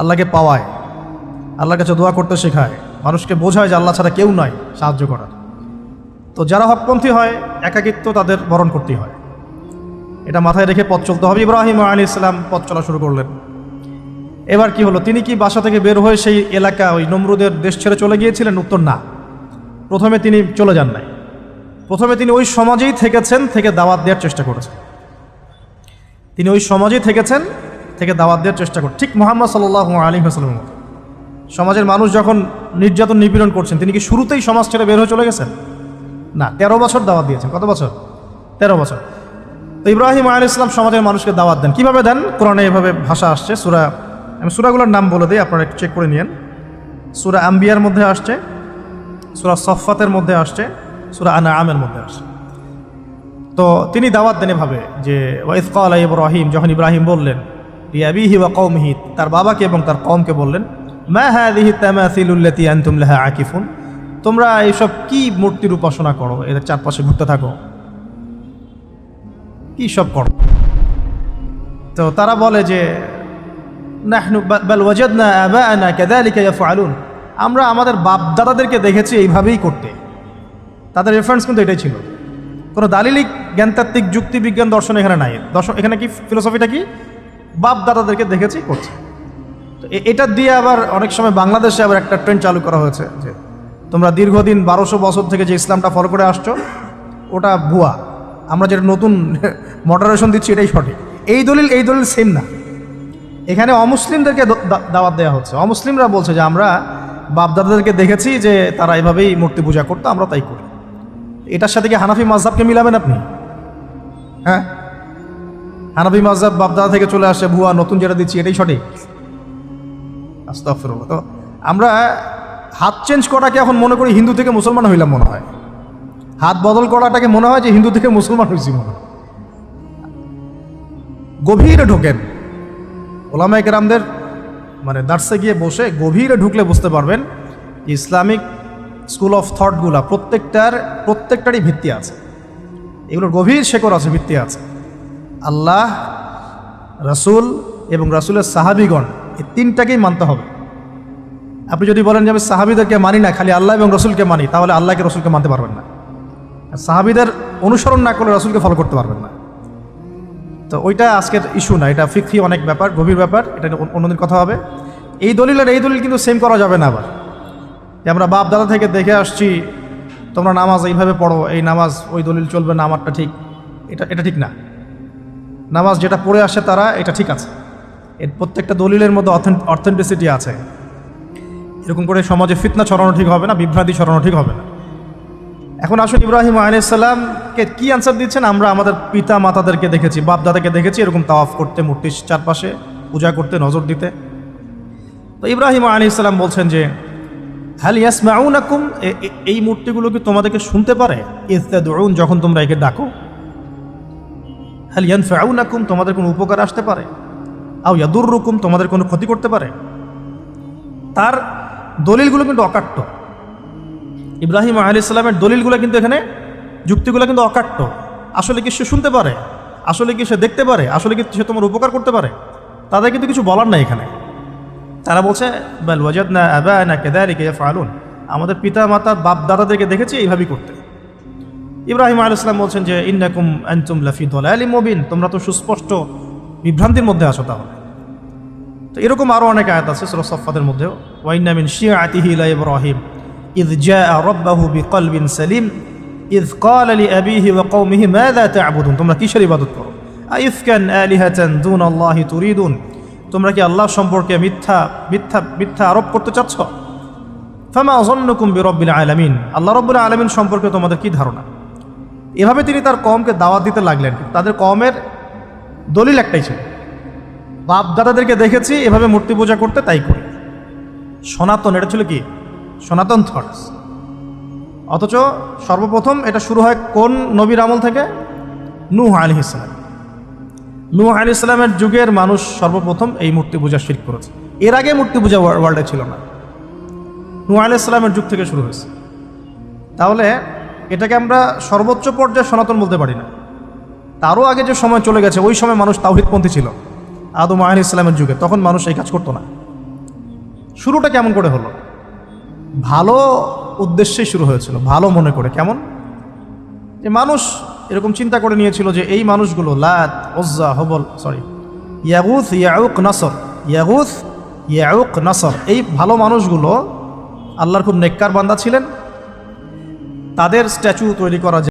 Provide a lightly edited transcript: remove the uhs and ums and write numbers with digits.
আল্লাহকে পাওয়ায়, আল্লাহর কাছে দোয়া করতে শেখায়, মানুষকে বোঝায় যে আল্লাহ ছাড়া কেউ নয় সাহায্য করার। তো যারা হকপন্থী হয় একাকিত্ব তাদের বরণ করতেই হয়, এটা মাথায় রেখে পথ চলতে হবে। ইব্রাহিম আলাইহিস সালাম পথ চলা শুরু করলেন। এবার কি হলো, তিনি কি বাসা থেকে বের হয়ে সেই এলাকা ওই নমরুদের দেশ ছেড়ে চলে গিয়েছিলেন? উত্তর না, প্রথমে তিনি চলে যান নাই। প্রথমে তিনি ওই সমাজেই থেকেছেন, থেকে দাওয়াত দেওয়ার চেষ্টা করেছেন। তিনি ওই সমাজেই থেকেছেন, থেকে দাওয়াত দেওয়ার চেষ্টা করেন, ঠিক মুহাম্মদ সাল্লাল্লাহু আলাইহি ওয়াসাল্লামের মতো। সমাজের মানুষ যখন নির্যাতন নিপীড়ন করছেন, তিনি কি শুরুতেই সমাজ ছেড়ে বের হয়ে চলে গেছেন? না, 13 বছর দাওয়াত দিয়েছেন। কত বছর? 13 বছর। তো ইব্রাহিম আলাইহিস সালাম সমাজের মানুষকে দাওয়াত দেন। কিভাবে দেন? কোরআনে এভাবে ভাষা আসছে। আমি সূরাগুলোর নাম বলে দিই, আপনারা একটু চেক করে নিয়েন। সূরা আম্বিয়ার মধ্যে আসছে, সূরা সফফাতের মধ্যে আসছে, সূরা আনআমের মধ্যে আসছে। তো তিনি দাওয়াত দেন এভাবে যে ওয়াইজ ক্বালা ইব্রাহিম, যখন ইব্রাহিম বললেন লিআবিহি ওয়া কওমিহি, তার বাবাকে এবং তার কওমকে বললেন, মা হাযিহি তামাসিলুল্লাতী আনতুম লাহা আকিফুন, তোমরা এইসব কি মূর্তির উপাসনা করো, এদের চারপাশে ঘুরতে থাকো, কি সব করো? তো তারা বলে যে নাহনু বাল ওয়াজাদনা আবাআনা কাযালিকা ইয়াফআলুন, আমরা আমাদের বাপ দাদাদেরকে দেখেছি এইভাবেই করতে। তাদের রেফারেন্স কিন্তু এটাই ছিল, কোনো দালিলিক জ্ঞানতাত্ত্বিক যুক্তি বিজ্ঞান দর্শন এখানে নাই। দর্শন এখানে কি ফিলোসফিটা কি, বাপ দাদাদেরকে দেখেছি করছে। তো এটা দিয়ে আবার অনেক সময় বাংলাদেশে আবার একটা ট্রেন্ড চালু করা হয়েছে যে তোমরা দীর্ঘদিন 1200 বছর থেকে যে ইসলামটা ফলো করে আসছো ওটা ভুয়া, আমরা যেটা নতুন মডারেশন দিচ্ছি এটাই সঠিক। এই দলিল সেম না। এখানে অমুসলিমদেরকে দাওয়াত দেওয়া হচ্ছে। অমুসলিমরা বলছে যে আমরা বাপদাদাদেরকে দেখেছি যে তারা এভাবেই মূর্তি পূজা করতো, আমরা তাই করি। এটার সাথে কি হানাফি মাযহাবকে মিলাবেন আপনি? হ্যাঁ, হানাফি মাযহাব বাপদাদা থেকে চলে আসে, ভুয়া, নতুন যেটা দিচ্ছি এটাই সঠিক। আস্তাগফিরুল্লাহ। তো আমরা হাত চেঞ্জ করাকে এখন মনে করি হিন্দু থেকে মুসলমান হইলাম মনে হয়, হাত বদল করাটাকে মনে হয় যে হিন্দু থেকে মুসলমান হয়েছি মনে হয়। গভীরে ঢোকেন, ওলামায়ে কেরামদের মানে দার্সে গিয়ে বসে গভীরে ঢুকলে বুঝতে পারবেন ইসলামিক স্কুল অফ থটগুলা প্রত্যেকটারই ভিত্তি আছে, এগুলোর গভীর শেকড় আছে, ভিত্তি আছে। আল্লাহ, রাসূল এবং রাসূলের সাহাবীগণ, এই তিনটাকেই মানতে হবে। আপনি যদি বলেন যে আমি সাহাবীদেরকে মানি না, খালি আল্লাহ এবং রসুলকে মানি, তাহলে আল্লাহকে রসুলকে মানতে পারবেন না। আর সাহাবীদের অনুসরণ না করলে রসুলকে ফলো করতে পারবেন না। তো ওইটা আজকের ইস্যু না, এটা ফিকহি অনেক ব্যাপার, গভীর ব্যাপার, এটা অন্যদিন কথা হবে। এই দলিল আর এই দলিল কিন্তু সেম করা যাবে না। আবার যে আমরা বাপ দাদা থেকে দেখে আসছি তোমরা নামাজ এইভাবে পড়ো, এই নামাজ ওই দলিল চলবে না, আমারটা ঠিক, এটা ঠিক না। নামাজ যেটা পড়ে আসে তারা, এটা ঠিক আছে, এর প্রত্যেকটা দলিলের মধ্যে অথেন্টিসিটি আছে। এরকম করে সমাজে ফিতনা ছড়ানো ঠিক হবে না, বিভ্রান্তি ছড়ানো ঠিক হবে না। এখন আসুন ইব্রাহিম আলাইহিস সালামকে কি আনসার দিচ্ছেন? আমরা আমাদের পিতা মাতাদেরকে দেখেছি, বাপ দাদাকে দেখেছি এরকম তাওয়াফ করতে, মূর্তির চারপাশে পূজা করতে, নজর দিতে। তো ইব্রাহিম আলাইহিস সালাম বলছেন যে হাল ইয়াসমাউনাকুম, এই মূর্তিগুলো কি তোমাদেরকে শুনতে পারে? ইয তাদউন, যখন তোমরা একে ডাকো। হাল ইয়ানফাউনাকুম, তোমাদের কোনো উপকার আসতে পারে? আও ইয়াদুররুকুম, তোমাদের কোনো ক্ষতি করতে পারে? তার দলিলগুলো কিন্তু অকাট্য। ইব্রাহিম আলাইহিস সালামের দলিলগুলো কিন্তু এখানে, যুক্তিগুলো কিন্তু অকাট্য। আসলে কি সে শুনতে পারে? আসলে কি সে দেখতে পারে? আসলে কি সে তোমার উপকার করতে পারে? তাদের কিন্তু কিছু বলার নাই এখানে। তারা বলছে বাল ওয়াজাদনা আবানা কাযালিকা ইয়াফআলুন, আমাদের পিতা মাতা বাপ দাদাদেরকে দেখেছি এইভাবেই করতে। ইব্রাহিম আলাইহিস সালাম বলছেন যে ইন্নাকুম আনতুম লাফি দালালিম মুবিন, তোমরা তো সুস্পষ্ট বিভ্রান্তির মধ্যে আছো। তাহলে তো এরকম আরও অনেক আয়াত আছে সূরা সফফাতের মধ্যেও, ওয়া ইন্না মিন শিয়াতিহি লা ইব্রাহিম ইয জাআ রাব্বাহু বিকলবিন সালিম ইয ক্বালা লিআবিহি ওয়া কওমিহি মাযা তা'বুদুন, তোমরা কিসের ইবাদত করো? আইফকান আলিহাতান দুনাল্লাহি তুরিদুন, তোমরা কি আল্লাহ সম্পর্কে মিথ্যা আরোপ করতে চাচ্ছ? ফামা যান্নুকুম বিরাব্বিল আলামিন, আল্লাহ রাব্বুল আলামিন সম্পর্কে তোমাদের কি ধারণা? এভাবে তিনি তার কওমকে দাওয়াত দিতে লাগলেন। তাদের কওমের দলিল একটাই ছিল, বাপ দাদাদেরকে দেখেছি এভাবে মূর্তি পূজা করতে, তাই করি। সনাতন, এটা ছিল কি সনাতন থটস। অথচ সর্বপ্রথম এটা শুরু হয় কোন নবীর আমল থেকে? নূহ আলাইহিস সালাম। নূহ আলাইহিস সালামের যুগের মানুষ সর্বপ্রথম এই মূর্তি পূজা শিরক করেছে। এর আগে মূর্তি পূজা ওয়ার্ল্ডে ছিল না, নূহ আলাইহিস সালামের যুগ থেকে শুরু হয়েছে। তাহলে এটাকে আমরা সর্বোচ্চ পর্যায়ে সনাতন বলতে পারি না। তারও আগে যে সময় চলে গেছে, ওই সময় মানুষ তাওহীদপন্থী ছিল। আদম আলাইহিস সালামের যুগে তখন মানুষ এই কাজ করতো না। শুরুটা কেমন করে হলো? ভালো উদ্দেশ্যে শুরু হয়েছিল, ভালো মনে করে। কেমন? যে মানুষ এরকম চিন্তা করে নিয়েছিল যে এই মানুষগুলো লাত, উজ্জা, হবল, ইয়াগুথ, ইয়াউক, নাসর, ইয়াগুথ, ইয়াউক, নাসর, এই ভালো মানুষগুলো আল্লাহর খুব নেককার বান্দা ছিলেন। তাদের স্ট্যাচু তৈরি করা